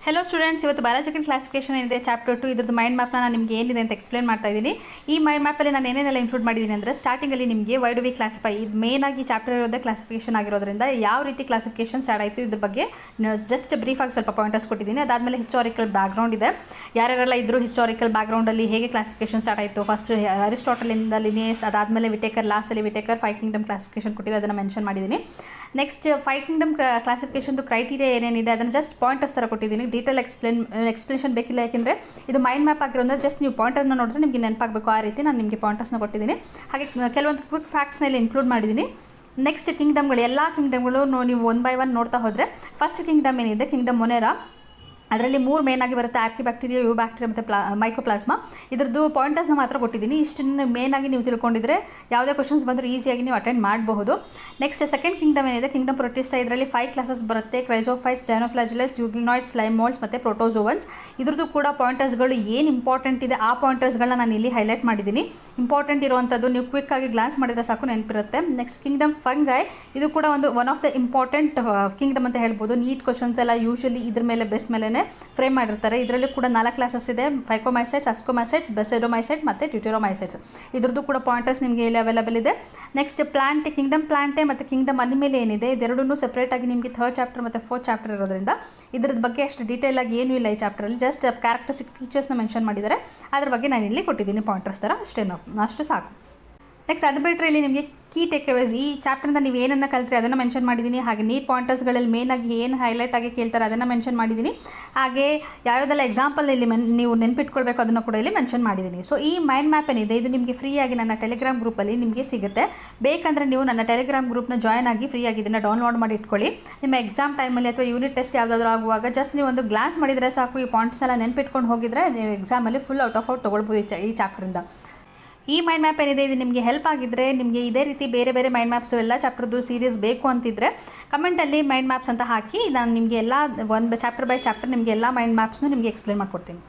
Hello students, ಇವತ್ತು biological classification ಏನಿದೆ chapter 2 ಇದ್ರದ್ದು ಮೈಂಡ್ ಮ್ಯಾಪ್ನ ನಾನು ನಿಮಗೆ ಏನಿದೆ ಅಂತ ಎಕ್ಸ್ಪ್ಲೇನ್ ಮಾಡ್ತಾ ಇದ್ದೀನಿ. ಈ ಮೈಂಡ್ ಮ್ಯಾಪಲ್ಲಿ ನಾನು ಏನೇನೆಲ್ಲ ಇನ್ಕ್ಲೂಡ್ ಮಾಡಿದ್ದೀನಿ ಅಂದರೆ, ಸ್ಟಾರ್ಟಿಂಗಲ್ಲಿ ನಿಮಗೆ ವೈ ಡು ವಿ ಕ್ಲಾಸಿಫೈ, ಇದು ಮೇನ್ ಆಗಿ ಚಾಪ್ಟರ್ ಇರೋದೇ ಕ್ಲಾಸಿಫಿಕೇಷನ್ ಆಗಿರೋದ್ರಿಂದ ಯಾವ ರೀತಿ ಕ್ಲಾಸಿಫಿಕೇಷನ್ ಸ್ಟಾರ್ಟ್ ಆಯಿತು ಇದ್ರ ಬಗ್ಗೆ ಜಸ್ಟ್ ಬ್ರೀಫಾಗಿ ಸ್ವಲ್ಪ ಪಾಯಿಂಟರ್ಸ್ ಕೊಟ್ಟಿದ್ದೀನಿ. ಅದಾದಮೇಲೆ ಹಿಸ್ಟಾರಿಕಲ್ ಬ್ಯಾಕ್ಗ್ರೌಂಡ್ ಇದೆ, ಯಾರ್ಯಾರೆಲ್ಲ ಇದ್ದರು ಹಿಸ್ಟಾರಿಕಲ್ ಬ್ಯಾಕ್ಗ್ರೌಂಡಲ್ಲಿ ಹೇಗೆ ಕ್ಲಾಸಿಫಿಕೇಷನ್ ಸ್ಟಾರ್ಟ್ ಆಯಿತು. ಫಸ್ಟ್ ಅರಿಸ್ಟಾಟಲಿಂದ ಲಿನಿಯಸ್, ಅದಾದಮೇಲೆ ವಿಟೇಕರ್, ಲಾಸ್ಟಲ್ಲಿ ವಿಟೇಕರ್ 5 ಕಿಂಗ್ಡಮ್ ಕ್ಲಾಸಿಫಿಕೇಷನ್ ಕೊಟ್ಟಿದೆ, ಅದನ್ನು ಮೆನ್ಷನ್ ಮಾಡಿದ್ದೀನಿ. ನೆಕ್ಸ್ಟ್ 5 ಕಿಂಗ್ಡಮ್ ಕ್ಲಾಸಿಫಿಕೇಷನ್ದು ಕ್ರೈಟೀರಿಯಾ ಏನೇನಿದೆ ಅದನ್ನು ಜಸ್ಟ್ ಪಾಯಿಂಟರ್ಸ್ ಥರ ಕೊಟ್ಟಿದ್ದೀನಿ. ಡೀಟೇಲ್ ಎಕ್ಸ್ಪ್ಲೇಷನ್ ಬೇಕಿಲ್ಲ, ಯಾಕೆಂದರೆ ಇದು ಮೈಂಡ್ ಮ್ಯಾಪ್ ಆಗಿರೋದ್ರೆ ಜಸ್ಟ್ ನೀವು ಪಾಯಿಂಟರ್ನ ನೋಡಿದ್ರೆ ನಿಮಗೆ ನೆನಪಾಗಬೇಕು, ಆ ರೀತಿ ನಾನು ನಿಮಗೆ ಪಾಯಿಂಟರ್ಸ್ನ ಕೊಟ್ಟಿದ್ದೀನಿ. ಹಾಗೆ ಕೆಲವೊಂದು ಕ್ವಿಕ್ ಫ್ಯಾಕ್ಟ್ಸ್ನಲ್ಲಿ ಇನ್ಕ್ಲೂಡ್ ಮಾಡಿದ್ದೀನಿ. ನೆಕ್ಸ್ಟ್ ಕಿಂಗ್ಡಮ್ಗಳು, ಎಲ್ಲ ಕಿಂಗ್ಡಮ್ಗಳು ನೀವು 1 by 1 ನೋಡ್ತಾ ಹೋದರೆ, ಫಸ್ಟ್ ಕಿಂಗ್ಡಮ್ ಏನಿದೆ ಕಿಂಗ್ಡಮ್ ಮೊನೆರಾ, ಅದರಲ್ಲಿ 3 ಮೇನ್ ಆಗಿ ಬರುತ್ತೆ: ಆರ್ಕಿ ಬ್ಯಾಕ್ಟೀರಿಯಾ, ಯು ಬ್ಯಾಕ್ಟೀರಿಯಾ ಮತ್ತು ಮೈಕೋಪ್ಲಾಸ್ಮಾ. ಇದ್ರದ್ದು ಪಾಯಿಂಟರ್ಸ್ನ ಮಾತ್ರ ಕೊಟ್ಟಿದ್ದೀನಿ. ಇಷ್ಟನ್ನು ಮೇನ್ ಆಗಿ ನೀವು ತಿಳ್ಕೊಂಡಿದ್ರೆ ಯಾವುದೇ ಕ್ವಶನ್ಸ್ ಬಂದರೂ ಈಸಿಯಾಗಿ ನೀವು ಅಟೆಂಡ್ ಮಾಡಬಹುದು. ನೆಕ್ಸ್ಟ್ ಸೆಕೆಂಡ್ ಕಿಂಗ್ಡಮ್ ಏನಿದೆ ಕಿಂಗ್ಡಮ್ ಪ್ರೊಟಿಸ್ಟಾ, ಇದರಲ್ಲಿ 5 ಕ್ಲಾಸಸ್ ಬರುತ್ತೆ: ಕ್ರೈಸೋಫೈಟ್ಸ್, ಜೈನೋಫ್ಲಾಜಿಲಸ್, ಯೂಗ್ಲಿನಾಯ್ಡ್ಸ್, ಸ್ಲೈಮೋಲ್ಸ್ ಮತ್ತು ಪ್ರೋಟೋಸೋವನ್ಸ್. ಇದ್ರದ್ದು ಕೂಡ ಪಾಯಿಂಟರ್ಸ್ಗಳು ಏನು ಇಂಪಾರ್ಟೆಂಟ್ ಇದೆ ಆ ಪಾಯಿಂಟರ್ಸ್ಗಳನ್ನ ನಾನು ಇಲ್ಲಿ ಹೈಲೈಟ್ ಮಾಡಿದ್ದೀನಿ. ಇಂಪಾರ್ಟೆಂಟ್ ಇರುವಂಥದ್ದು ನೀವು ಕ್ವಿಕ್ ಆಗಿ ಗ್ಲಾನ್ಸ್ ಮಾಡಿದರೆ ಸಾಕು, ನೆನಪಿರುತ್ತೆ. ನೆಕ್ಸ್ಟ್ ಕಿಂಗ್ಡಮ್ ಫಂಗೈ, ಇದು ಕೂಡ one of the important Kingdom ಅಂತ ಹೇಳ್ಬೋದು. ನೀಟ್ ಕ್ವಶನ್ಸ್ ಎಲ್ಲ ಯೂಶಲಿ ಇದ್ರ ಮೇಲೆ ಬೇಸ್ ಮೇಲೆ ಫ್ರೇಮ್ ಮಾಡಿರ್ತಾರೆ. ಇದರಲ್ಲಿ ಕೂಡ 4 ಕ್ಲಾಸಸ್ ಇದೆ: ಫೈಕೋಮೈಸೈಟ್ಸ್, ಅಸ್ಕೋಮೈಸೈಟ್ಸ್, ಬೆಸೆಡೋಮೈಸೈಟ್ ಮತ್ತು ಟ್ಯೂಟೆರೋಮೈಸೈಟ್ಸ್. ಇದ್ರದ್ದು ಕೂಡ ಪಾಯಿಂಟರ್ಸ್ ನಿಮಗೆ ಇಲ್ಲಿ ಅವೈಲೇಬಲ್ ಇದೆ. ನೆಕ್ಸ್ಟ್ ಪ್ಲಾಂಟ್, ಕಿಂಗ್ಡಮ್ ಪ್ಲಾಂಟೆ ಮತ್ತು ಕಿಂಗ್ಡಮ್ ಅನಿಮೇಲೆ ಏನಿದೆ, ಇದೆರಡೂ ಸೆಪ್ರೇಟಾಗಿ ನಿಮಗೆ 3rd ಚಾಪ್ಟರ್ ಮತ್ತು 4th ಚಾಪ್ಟರ್ ಇರೋದ್ರಿಂದ ಇದ್ರದ್ದು ಬಗ್ಗೆ ಅಷ್ಟು ಡೀಟೇಲ್ ಆಗಿ ಏನೂ ಇಲ್ಲ ಈ ಚಾಪ್ಟರಲ್ಲಿ. ಜಸ್ಟ್ ಕ್ಯಾರೆಕ್ಟರಿಸ್ಟಿಕ್ ಫೀಚರ್ಸ್ನ ಮೆನ್ಷನ್ ಮಾಡಿದ್ದಾರೆ, ಅದ್ರ ಬಗ್ಗೆ ನಾನು ಇಲ್ಲಿ ಕೊಟ್ಟಿದ್ದೀನಿ ಪಾಯಿಂಟರ್ಸ್ ಥರ, ಅಷ್ಟು ಸಾಕು. ನೆಕ್ಸ್ಟ್ ಅದು ಬಿಟ್ಟರೆ ಇಲ್ಲಿ ನಿಮಗೆ ಕೀ ಟೇಕ್ಅವೇಸ್, ಈ ಚಾಪ್ಟರಿಂದ ನೀವು ಏನನ್ನು ಕಲಿತ್ರೆ ಅದನ್ನು ಮೆನ್ಷನ್ ಮಾಡಿದ್ದೀನಿ. ಹಾಗೆ ನೀಟ್ ಪಾಯಿಂಟರ್ಸ್ಗಳಲ್ಲಿ ಮೇನಾಗಿ ಏನು ಹೈಲೈಟ್ ಆಗಿ ಕೇಳ್ತಾರೆ ಅದನ್ನು ಮೆನ್ಷನ್ ಮಾಡಿದ್ದೀನಿ. ಹಾಗೆ ಯಾವುದೆಲ್ಲ ಎಕ್ಸಾಂಪಲ್ ಇಲ್ಲಿ ನೀವು ನೆನ್ಪಿಟ್ಕೊಳ್ಬೇಕು ಅದನ್ನು ಕೂಡ ಇಲ್ಲಿ ಮೆನ್ಷನ್ ಮಾಡಿದ್ದೀನಿ. ಸೊ ಈ ಮೈಂಡ್ ಮ್ಯಾಪ್ ಏನಿದೆ ಇದು ನಿಮಗೆ ಫ್ರೀಯಾಗಿ ನನ್ನ ಟೆಲಿಗ್ರಾಮ್ ಗ್ರೂಪಲ್ಲಿ ನಿಮಗೆ ಸಿಗುತ್ತೆ. ಬೇಕಂದರೆ ನೀವು ನನ್ನ ಟೆಲಿಗ್ರಾಮ್ ಗ್ರೂಪ್ನ ಜಾಯ್ನ್ ಆಗಿ ಫ್ರೀಯಾಗಿ ಇದನ್ನು ಡೌನ್ಲೋಡ್ ಮಾಡಿ ಇಟ್ಕೊಳ್ಳಿ. ನಿಮ್ಮ ಎಕ್ಸಾಮ್ ಟೈಮಲ್ಲಿ ಅಥವಾ ಯೂನಿಟ್ ಟೆಸ್ಟ್ ಯಾವುದಾದ್ರೂ ಆಗುವಾಗ ಜಸ್ಟ್ ನೀವು ಒಂದು ಗ್ಲಾನ್ಸ್ ಮಾಡಿದರೆ ಸಾಕು, ಈ ಪಾಯಿಂಟ್ಸ್ ಎಲ್ಲ ನೆನ್ಪಿಟ್ಕೊಂಡು ಹೋಗಿದ್ರೆ ನೀವು ಎಕ್ಸಾಮಲ್ಲಿ ಫುಲ್ ಔಟ್ ಆಫ್ ಔಟ್ ತೊಗೊಳ್ಬೋದು ಈ ಚಾಪ್ಟರಿಂದ. ಈ ಮೈಂಡ್ ಮ್ಯಾಪ್ ಏನಿದೆ ಇದು ನಿಮಗೆ ಹೆಲ್ಪ್ ಆಗಿದ್ದರೆ, ನಿಮಗೆ ಇದೇ ರೀತಿ ಬೇರೆ ಬೇರೆ ಮೈಂಡ್ ಮ್ಯಾಪ್ಸು ಎಲ್ಲ ಚಾಪ್ಟರ್ದು ಸೀರೀಸ್ ಬೇಕು ಅಂತಿದ್ದರೆ ಕಮೆಂಟಲ್ಲಿ ಮೈಂಡ್ ಮ್ಯಾಪ್ಸ್ ಅಂತ ಹಾಕಿ, ನಾನು ನಿಮಗೆ ಎಲ್ಲ ಚಾಪ್ಟರ್ ಬೈ ಚಾಪ್ಟರ್ ನಿಮಗೆ ಎಲ್ಲ ಮೈಂಡ್ ಮ್ಯಾಪ್ಸ್ನು ನಿಮಗೆ ಎಕ್ಸ್ಪ್ಲೇನ್ ಮಾಡ್ಕೊಡ್ತೀನಿ.